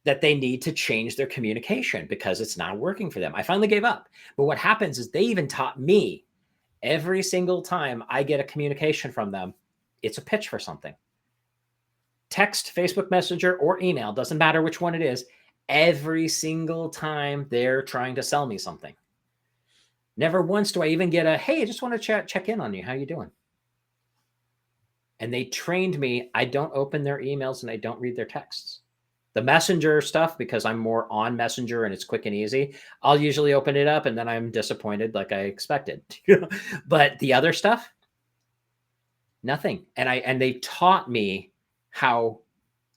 that they need to change their communication because it's not working for them. I finally gave up. But what happens is they even taught me every single time I get a communication from them, it's a pitch for something. Text, Facebook Messenger, or email, doesn't matter which one it is. Every single time they're trying to sell me something. Never once do I even get a, hey, I just want to check in on you. How you doing? And they trained me. I don't open their emails and I don't read their texts. The Messenger stuff, because I'm more on Messenger and it's quick and easy, I'll usually open it up and then I'm disappointed like I expected. But the other stuff, nothing. And they taught me how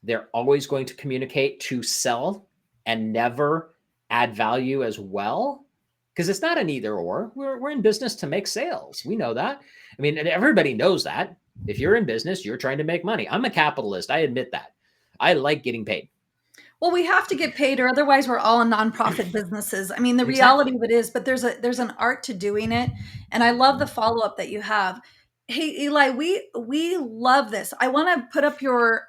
they're always going to communicate to sell and never add value as well. Because it's not an either or. We're in business to make sales. We know that. I mean, everybody knows that. If you're in business, you're trying to make money. I'm a capitalist. I admit that. I like getting paid. Well, we have to get paid, or otherwise we're all in nonprofit businesses. I mean, the reality of it is, but there's an art to doing it. And I love the follow-up that you have. Hey, Ely, we love this. I want to put up your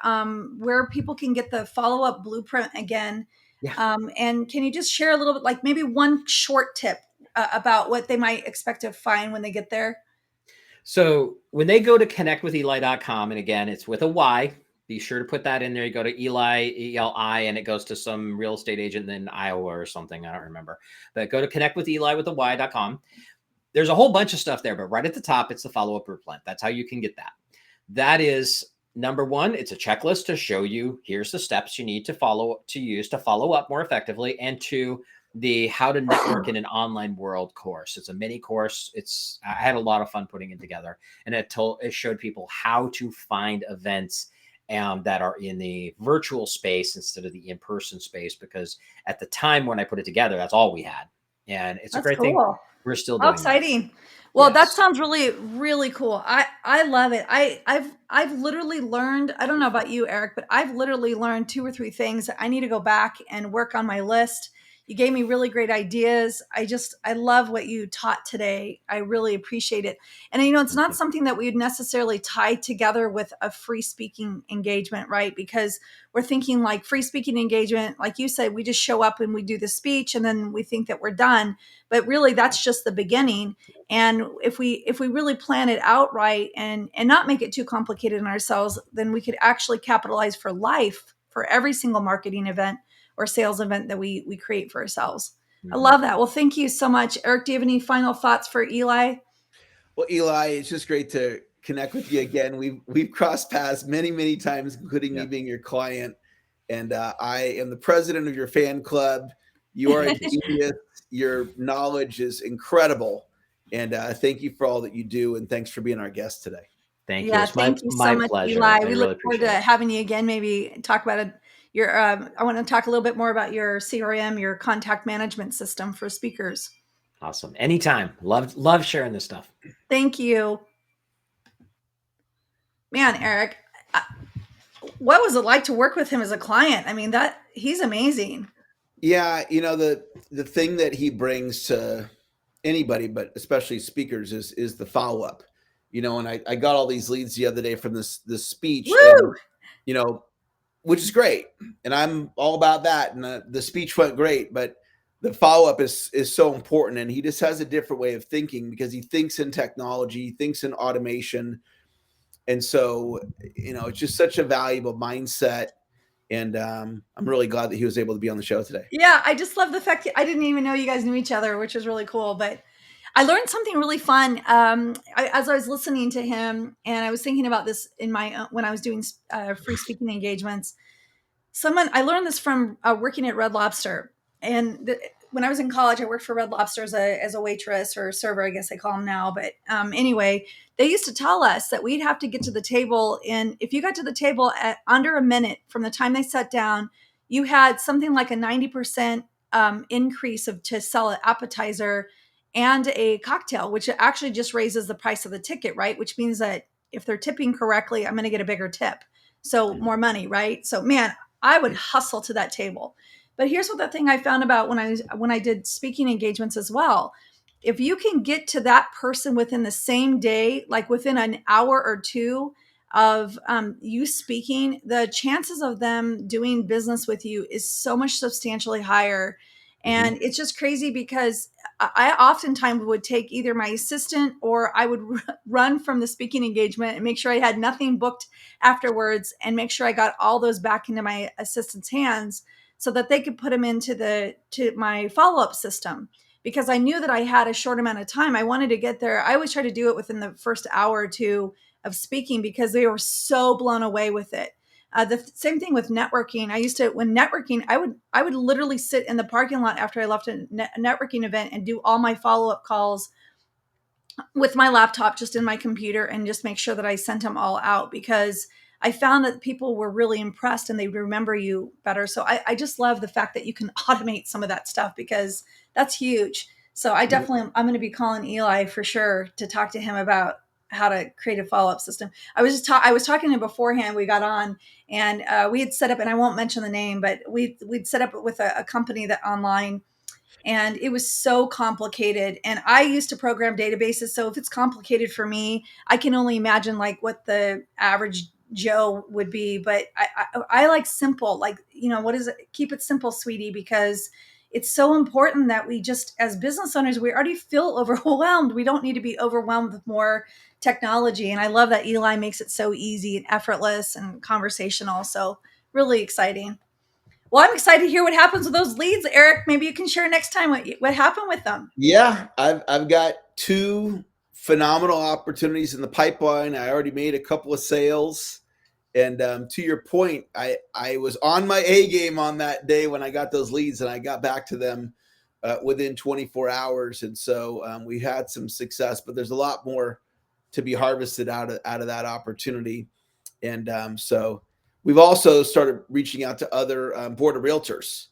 where people can get the follow-up blueprint again. Yeah. And can you just share a little bit, like maybe one short tip about what they might expect to find when they get there? So when they go to connectwithely.com, and again, it's with a Y, be sure to put that in there. You go to Ely, E-L-I, and it goes to some real estate agent in Iowa or something. I don't remember. But go to connectwithely.com. There's a whole bunch of stuff there, but right at the top, it's the follow-up blueprint. That's how you can get that. That is, number one, it's a checklist to show you, here's the steps you need to use to follow up more effectively. And two, the how to network in an online world course. It's a mini course. I had a lot of fun putting it together, and it showed people how to find events that are in the virtual space instead of the in-person space, because at the time when I put it together, that's all we had. And it's a great thing. We're still doing. How exciting. Well, that sounds really, really cool. I love it. I've literally learned, I don't know about you, Eric, but I've literally learned 2 or 3 things that I need to go back and work on my list. You gave me really great ideas. I love what you taught today. I really appreciate it. And it's not something that we would necessarily tie together with a free speaking engagement, right? Because we're thinking like free speaking engagement, like you said, we just show up and we do the speech and then we think that we're done. But really that's just the beginning. And if we really plan it out right and not make it too complicated in ourselves, then we could actually capitalize for life for every single marketing event or sales event that we create for ourselves. I love that. Well, thank you so much. Eric, do you have any final thoughts for Ely? Well, Ely, it's just great to connect with you again. We've crossed paths many times, including me being your client. And I am the president of your fan club. You are a genius. Your knowledge is incredible. And thank you for all that you do. And thanks for being our guest today. Thank you. Yeah, It's thank you my so much, pleasure. Ely. I We really look forward appreciate to it. having you again. Maybe talk about your. I want to talk a little bit more about your CRM, your contact management system for speakers. Awesome. Anytime. Love sharing this stuff. Thank you, man, Eric. What was it like to work with him as a client? I mean, that he's amazing. Yeah, the thing that he brings to anybody, but especially speakers, is the follow up. And I got all these leads the other day from this speech, Woo! and which is great, and I'm all about that. And the speech went great, but the follow up is so important. And he just has a different way of thinking because he thinks in technology, he thinks in automation, and so it's just such a valuable mindset. And I'm really glad that he was able to be on the show today. Yeah, I just love the fact that I didn't even know you guys knew each other, which is really cool. But I learned something really fun as I was listening to him, and I was thinking about this in my when I was doing free speaking engagements. I learned this from working at Red Lobster, and when I was in college, I worked for Red Lobster as a waitress or server, I guess they call them now. But anyway, they used to tell us that we'd have to get to the table, and if you got to the table at under a minute from the time they sat down, you had something like a 90% increase to sell an appetizer and a cocktail, which actually just raises the price of the ticket, right? Which means that if they're tipping correctly, I'm going to get a bigger tip, so more money, right? So man, I would hustle to that table. But here's what the thing I found about when I did speaking engagements as well. If you can get to that person within the same day, like within an hour or two of you speaking, the chances of them doing business with you is so much substantially higher. And it's just crazy because I oftentimes would take either my assistant or I would run from the speaking engagement and make sure I had nothing booked afterwards and make sure I got all those back into my assistant's hands so that they could put them into my follow-up system. Because I knew that I had a short amount of time. I wanted to get there. I always try to do it within the first hour or two of speaking because they were so blown away with it. The same thing with networking. When networking, I would literally sit in the parking lot after I left a networking event and do all my follow-up calls with my laptop just in my computer and just make sure that I sent them all out because I found that people were really impressed and they remember you better. So I just love the fact that you can automate some of that stuff because that's huge. So I'm going to be calling Ely for sure to talk to him about how to create a follow-up system. I was talking to him beforehand. We got on and we had set up, and I won't mention the name, but we'd set up with a company that online, and it was so complicated. And I used to program databases. So if it's complicated for me, I can only imagine like what the average Joe would be. But I like simple, like, what is it? Keep it simple, sweetie, because it's so important that we just, as business owners, we already feel overwhelmed. We don't need to be overwhelmed with more technology. And I love that Ely makes it so easy and effortless and conversational. So really exciting. Well, I'm excited to hear what happens with those leads, Eric. Maybe you can share next time what happened with them. Yeah, I've got 2 phenomenal opportunities in the pipeline. I already made a couple of sales. And to your point, I was on my A game on that day when I got those leads, and I got back to them within 24 hours. And so we had some success, but there's a lot more to be harvested out of that opportunity. And so we've also started reaching out to other board of realtors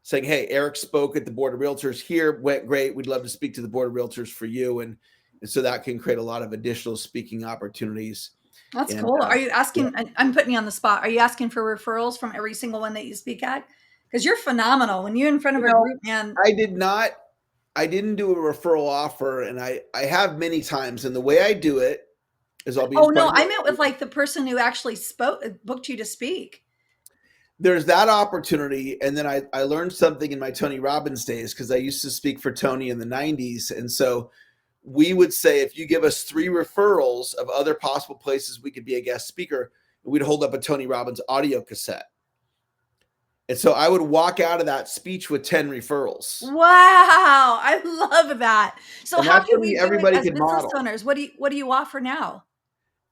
saying, hey, Eric spoke at the board of realtors here, went great. We'd love to speak to the board of realtors for you. And so that can create a lot of additional speaking opportunities. That's cool. Are you asking, I'm putting you on the spot. Are you asking for referrals from every single one that you speak at? Because you're phenomenal when you're in front of a group, man. I didn't do a referral offer, and I have many times. And the way I do it is I'll be. Oh no, I meant with like the person who actually booked you to speak. There's that opportunity. And then I learned something in my Tony Robbins days, because I used to speak for Tony in the 90s. And so we would say, if you give us 3 referrals of other possible places we could be a guest speaker, we'd hold up a Tony Robbins audio cassette. And so I would walk out of that speech with 10 referrals. Wow, I love that. So and how can we do everybody it as can business model. owners? What do you offer now?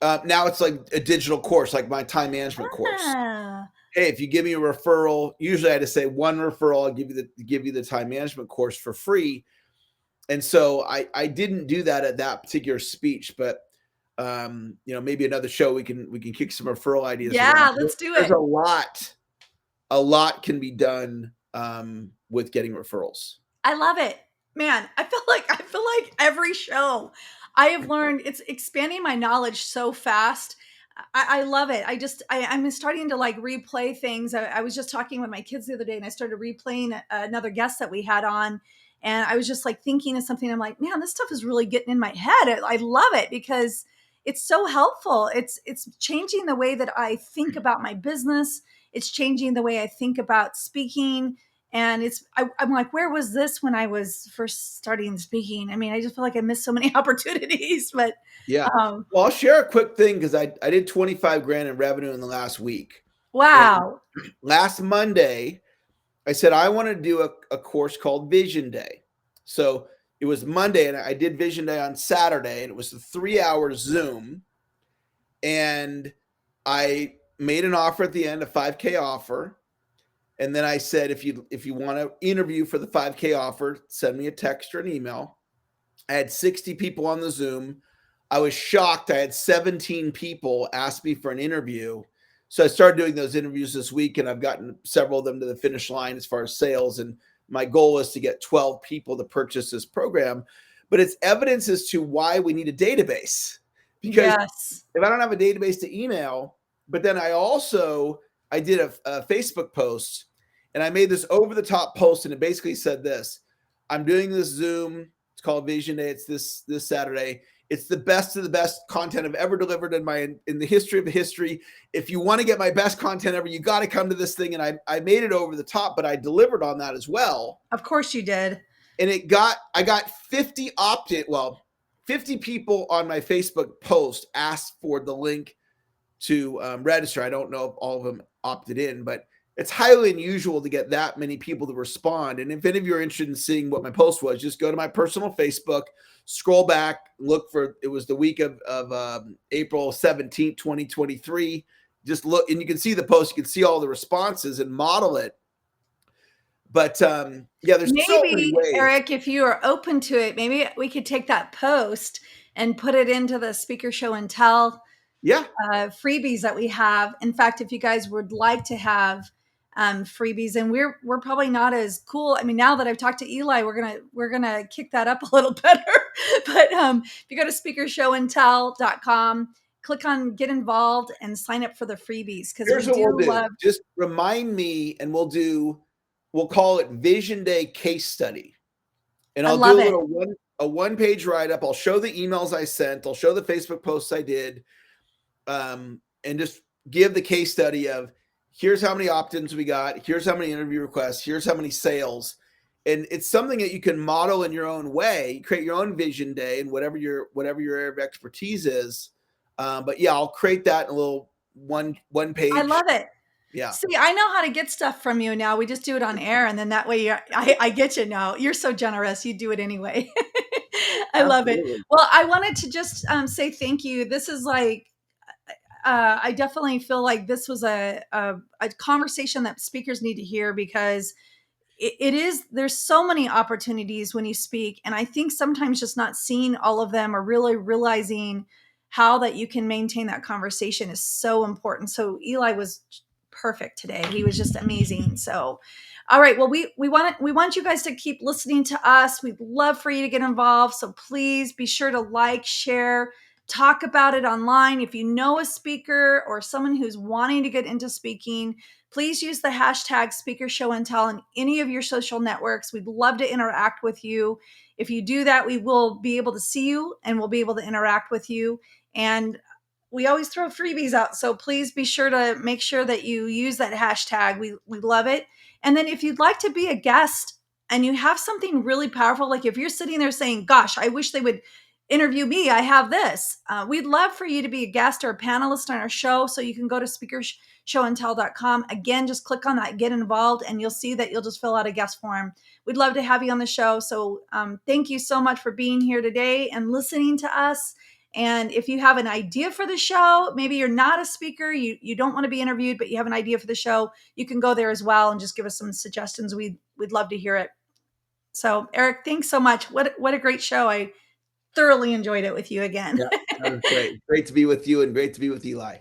Now it's like a digital course, like my time management course. Hey, if you give me a referral, usually I just say 1 referral, I'll give you the time management course for free. And so I didn't do that at that particular speech, but maybe another show we can kick some referral ideas. Yeah, let's do it. There's a lot can be done with getting referrals. I love it, man. I feel like every show I have learned, it's expanding my knowledge so fast. I love it. I'm starting to like replay things. I was just talking with my kids the other day, and I started replaying another guest that we had on, and I was just like thinking of something. I'm like, man, this stuff is really getting in my head. I love it because it's so helpful. It's changing the way that I think about my business. It's changing the way I think about speaking. And I'm like, where was this when I was first starting speaking? I mean, I just feel like I missed so many opportunities, but yeah. Well, I'll share a quick thing, because I did 25 grand in revenue in the last week. Wow. And last Monday, I said, I want to do a course called Vision Day. So it was Monday, and I did Vision Day on Saturday, and it was a 3-hour Zoom. And I made an offer at the end, a 5K offer. And then I said, if you want to interview for the 5K offer, send me a text or an email. I had 60 people on the Zoom. I was shocked. I had 17 people ask me for an interview. So I started doing those interviews this week, and I've gotten several of them to the finish line as far as sales. And my goal is to get 12 people to purchase this program. But it's evidence as to why we need a database. Because if I don't have a database to email, but then I did a Facebook post, and I made this over the top post, and it basically said this: I'm doing this Zoom. It's called Vision Day. It's this Saturday. It's the best of the best content I've ever delivered in the history of history. If you want to get my best content ever, you got to come to this thing. And I made it over the top, but I delivered on that as well. Of course you did. And I got 50 50 people on my Facebook post asked for the link to register. I don't know if all of them opted in, but it's highly unusual to get that many people to respond. And if any of you are interested in seeing what my post was, just go to my personal Facebook, scroll back, look for, it was the week of April 17th, 2023. Just look, and you can see the post, you can see all the responses and model it. But there's maybe, so many ways. Eric, if you are open to it, maybe we could take that post and put it into the Speaker Show and Tell freebies that we have. In fact, if you guys would like to have freebies, and we're probably not as cool. I mean, now that I've talked to Eli, we're gonna kick that up a little better. But if you go to speakershowanddtell.com, click on get involved and sign up for the freebies, because we do love. Just remind me, and we'll call it Vision Day Case Study, and I'll do a one-page write-up. I'll show the emails I sent. I'll show the Facebook posts I did, and just give the case study of, here's how many opt-ins we got. Here's how many interview requests. Here's how many sales. And it's something that you can model in your own way, create your own Vision Day and whatever your area of expertise is. But I'll create that in a little one page. I love it. Yeah. See, I know how to get stuff from you now. We just do it on air, and then that way I get you now. You're so generous. You do it anyway. I love it. Well, I wanted to just say thank you. This is like, I definitely feel like this was a conversation that speakers need to hear, because there's so many opportunities when you speak. And I think sometimes just not seeing all of them, or really realizing how that you can maintain that conversation, is so important. So Eli was perfect today. He was just amazing. So, all right. Well, we want you guys to keep listening to us. We'd love for you to get involved. So please be sure to like, share, talk about it online. If you know a speaker or someone who's wanting to get into speaking, Please use the hashtag Speaker Show and Tell in any of your social networks. We'd love to interact with you. If you do that, we will be able to see you and we'll be able to interact with you. And we always throw freebies out. So please be sure to make sure that you use that hashtag. We love it. And then if you'd like to be a guest and you have something really powerful, like if you're sitting there saying, gosh, I wish they would interview me, I have this. We'd love for you to be a guest or a panelist on our show. So you can go to speakershowandtell.com. Again, just click on that, get involved, and you'll see that you'll just fill out a guest form. We'd love to have you on the show. So thank you so much for being here today and listening to us. And if you have an idea for the show, maybe you're not a speaker, you don't want to be interviewed, but you have an idea for the show, you can go there as well and just give us some suggestions. We'd love to hear it. So Eric, thanks so much. What a great show. I thoroughly enjoyed it with you again. Yeah, that was great. Great to be with you and great to be with Eli.